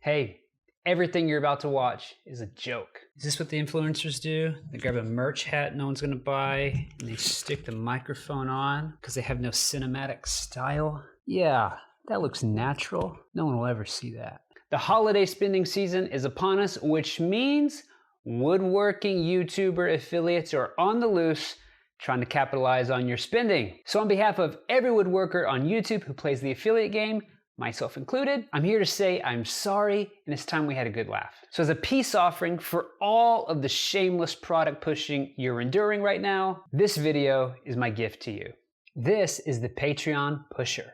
Hey, everything you're about to watch is a joke. Is this what the influencers do? They grab a merch hat no one's gonna buy, and they stick the microphone on because they have no cinematic style? Yeah, that looks natural. No one will ever see that. The holiday spending season is upon us, which means woodworking YouTuber affiliates are on the loose trying to capitalize on your spending. So on behalf of every woodworker on YouTube who plays the affiliate game, myself included, I'm here to say I'm sorry and it's time we had a good laugh. So as a peace offering for all of the shameless product pushing you're enduring right now, this video is my gift to you. This is the Patreon Pusher.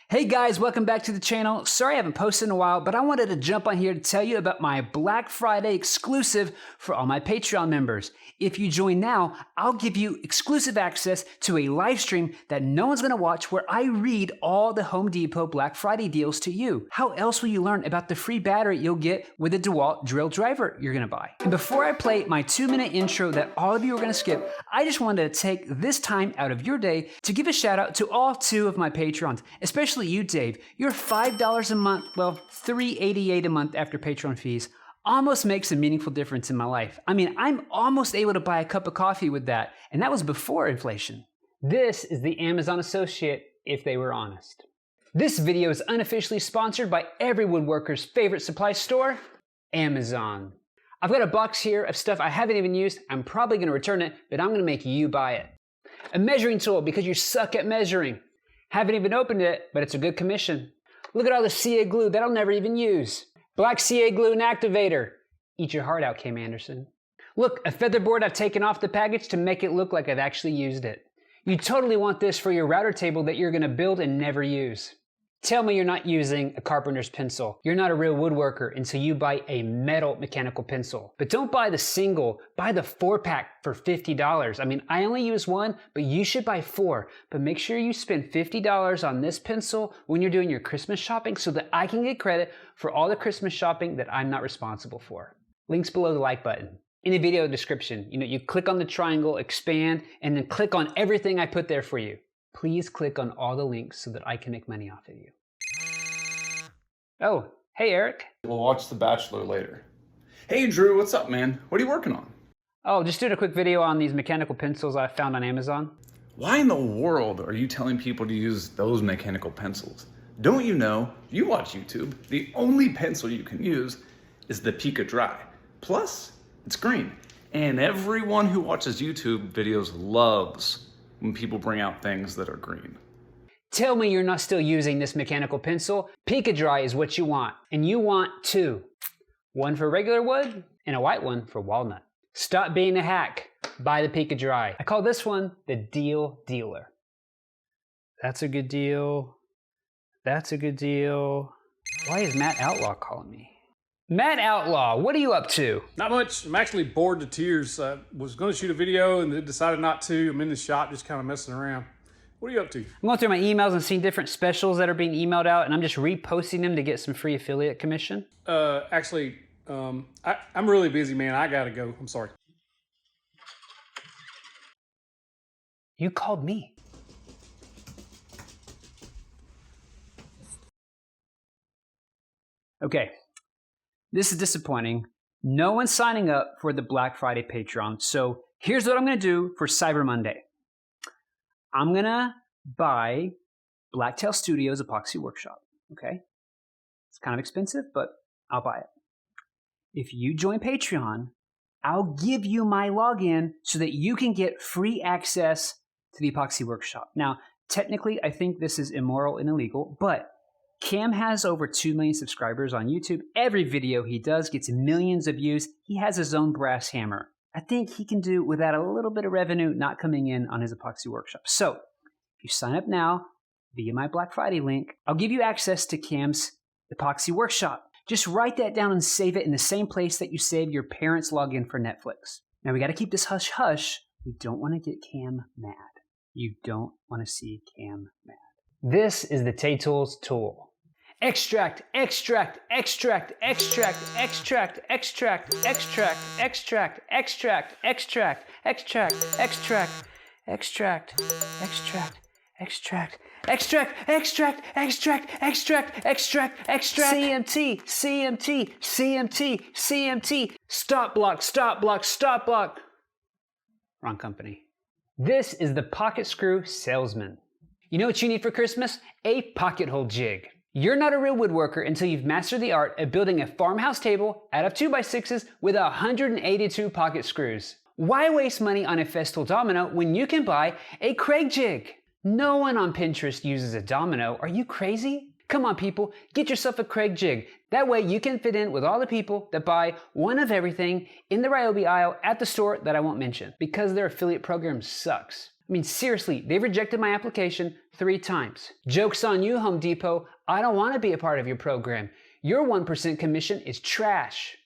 Hey guys, welcome back to the channel. Sorry I haven't posted in a while, but I wanted to jump on here to tell you about my Black Friday exclusive for all my Patreon members. If you join now, I'll give you exclusive access to a live stream that no one's gonna watch where I read all the Home Depot Black Friday deals to you. How else will you learn about the free battery you'll get with the DeWalt drill driver you're gonna buy? And before I play my 2-minute intro that all of you are gonna skip, I just wanted to take this time out of your day to give a shout out to all 2 of my Patrons, especially you, Dave. Your $5 a month, well, $3.88 a month after Patreon fees, almost makes a meaningful difference in my life. I mean, I'm almost able to buy a cup of coffee with that, and that was before inflation. This is the Amazon associate, if they were honest. This video is unofficially sponsored by every woodworker's favorite supply store, Amazon. I've got a box here of stuff I haven't even used. I'm probably gonna return it, but I'm gonna make you buy it. A measuring tool because you suck at measuring. Haven't even opened it, but it's a good commission. Look at all the CA glue that I'll never even use. Black CA glue and activator. Eat your heart out, Kim Anderson. Look, a featherboard I've taken off the package to make it look like I've actually used it. You totally want this for your router table that you're gonna build and never use. Tell me you're not using a carpenter's pencil. You're not a real woodworker until you buy a metal mechanical pencil. But don't buy the single, buy the 4-pack for $50. I mean, I only use one, but you should buy 4. But make sure you spend $50 on this pencil when you're doing your Christmas shopping so that I can get credit for all the Christmas shopping that I'm not responsible for. Links below the like button. In the video description, you click on the triangle, expand, and then click on everything I put there for you. Please click on all the links so that I can make money off of you. Oh, hey Eric. We'll watch The Bachelor later. Hey Drew, what's up, man? What are you working on? Oh, just doing a quick video on these mechanical pencils I found on Amazon. Why in the world are you telling people to use those mechanical pencils? Don't you know, you watch YouTube, the only pencil you can use is the Pica Dry. Plus, it's green. And everyone who watches YouTube videos loves when people bring out things that are green. Tell me you're not still using this mechanical pencil. Pica Dry is what you want. And you want 2. One for regular wood and a white one for walnut. Stop being a hack. Buy the Pica Dry. I call this one the Deal Dealer. That's a good deal. That's a good deal. Why is Matt Outlaw calling me? Matt Outlaw, what are you up to? Not much. I'm actually bored to tears. I was going to shoot a video and then decided not to. I'm in the shop just kind of messing around. What are you up to? I'm going through my emails and seeing different specials that are being emailed out, and I'm just reposting them to get some free affiliate commission. Actually, I'm really busy, man. I got to go. I'm sorry. You called me. Okay. This is disappointing. No one's signing up for the Black Friday Patreon. So here's what I'm going to do for Cyber Monday. I'm going to buy Blacktail Studios Epoxy Workshop. Okay? It's kind of expensive, but I'll buy it. If you join Patreon, I'll give you my login so that you can get free access to the Epoxy Workshop. Now, technically, I think this is immoral and illegal, but Cam has over 2 million subscribers on YouTube. Every video he does gets millions of views. He has his own brass hammer. I think he can do without a little bit of revenue not coming in on his Epoxy Workshop. So, if you sign up now via my Black Friday link, I'll give you access to Cam's Epoxy Workshop. Just write that down and save it in the same place that you save your parents' login for Netflix. Now, we got to keep this hush-hush. We don't want to get Cam mad. You don't want to see Cam mad. This is the Tay-Tools tool. Extract, extract, extract, extract, extract, extract, extract, extract, extract, extract, extract, extract, extract, extract, Extract, extract, extract, extract, extract, extract, extract. CMT, CMT, CMT, CMT. Stop block, stop block, stop block. Wrong company. This is the pocket screw salesman. You know what you need for Christmas? A pocket hole jig. You're not a real woodworker until you've mastered the art of building a farmhouse table out of 2x6s with 182 pocket screws. Why waste money on a Festool domino when you can buy a Craig jig? No one on Pinterest uses a domino. Are you crazy? Come on people, get yourself a Craig jig. That way you can fit in with all the people that buy one of everything in the Ryobi aisle at the store that I won't mention because their affiliate program sucks. I mean, seriously, they've rejected my application 3 times. Joke's on you, Home Depot. I don't want to be a part of your program. Your 1% commission is trash.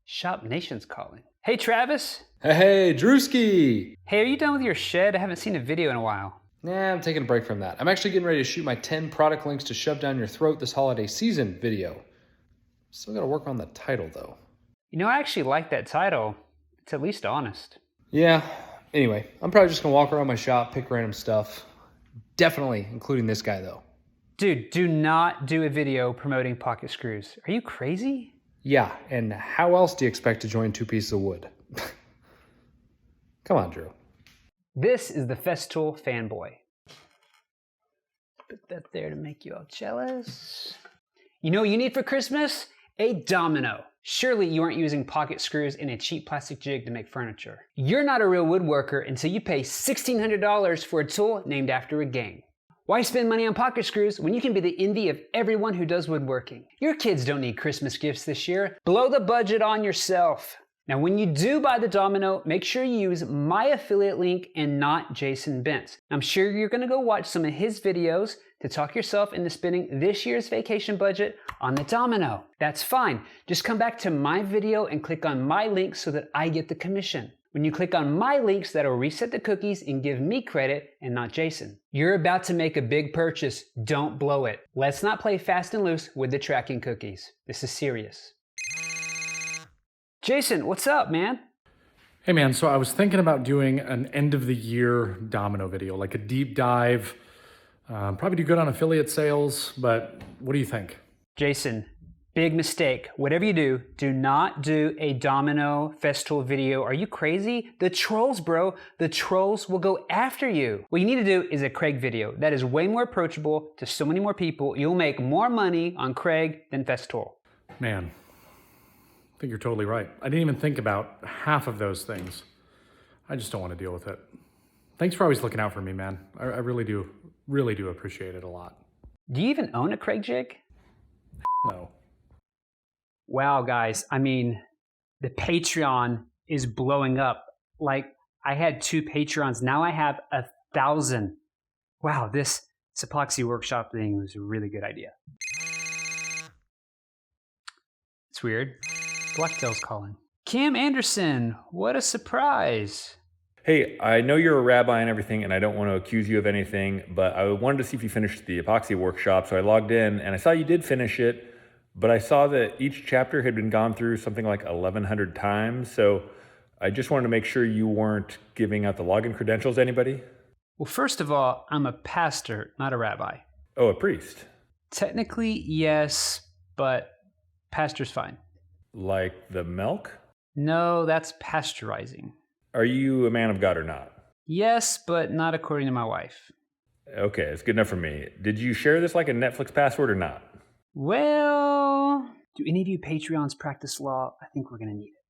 Shop Nation's calling. Hey, Travis. Hey, Drewski! Hey, are you done with your shed? I haven't seen a video in a while. Nah, I'm taking a break from that. I'm actually getting ready to shoot my 10 product links to shove down your throat this holiday season video. Still gotta work on the title, though. You know, I actually like that title. It's at least honest. Yeah, anyway, I'm probably just gonna walk around my shop, pick random stuff. Definitely including this guy, though. Dude, do not do a video promoting pocket screws. Are you crazy? Yeah, and how else do you expect to join 2 pieces of wood? Come on, Drew. This is the Festool fanboy. Put that there to make you all jealous. You know what you need for Christmas? A domino. Surely you aren't using pocket screws in a cheap plastic jig to make furniture. You're not a real woodworker until you pay $1,600 for a tool named after a game. Why spend money on pocket screws when you can be the envy of everyone who does woodworking? Your kids don't need Christmas gifts this year. Blow the budget on yourself. Now, when you do buy the domino, make sure you use my affiliate link and not Jason Bent's. I'm sure you're gonna go watch some of his videos to talk yourself into spending this year's vacation budget on the domino. That's fine. Just come back to my video and click on my link so that I get the commission. When you click on my links, that'll reset the cookies and give me credit and not Jason. You're about to make a big purchase. Don't blow it. Let's not play fast and loose with the tracking cookies. This is serious. Jason, what's up, man? Hey man, so I was thinking about doing an end of the year domino video, like a deep dive. Probably do good on affiliate sales, but what do you think? Jason, big mistake. Whatever you do not do a domino Festool video. Are you crazy? The trolls, bro. The trolls will go after you. What you need to do is a Craig video. That is way more approachable to so many more people. You'll make more money on Craig than Festool. Man, I think you're totally right. I didn't even think about half of those things. I just don't want to deal with it. Thanks for always looking out for me, man. I really do appreciate it a lot. Do you even own a Craig jig? No. Wow, guys. I mean, the Patreon is blowing up. Like, I had 2 Patreons. Now I have 1,000. Wow, this epoxy workshop thing was a really good idea. It's weird. Blacktail's calling. Cam Anderson, what a surprise. Hey, I know you're a rabbi and everything, and I don't want to accuse you of anything, but I wanted to see if you finished the epoxy workshop, so I logged in, and I saw you did finish it, but I saw that each chapter had been gone through something like 1,100 times, so I just wanted to make sure you weren't giving out the login credentials to anybody. Well, first of all, I'm a pastor, not a rabbi. Oh, a priest. Technically, yes, but pastor's fine. Like the milk? No, that's pasteurizing. Are you a man of God or not? Yes, but not according to my wife. Okay, it's good enough for me. Did you share this like a Netflix password or not? Well, do any of you Patreons practice law? I think we're going to need it.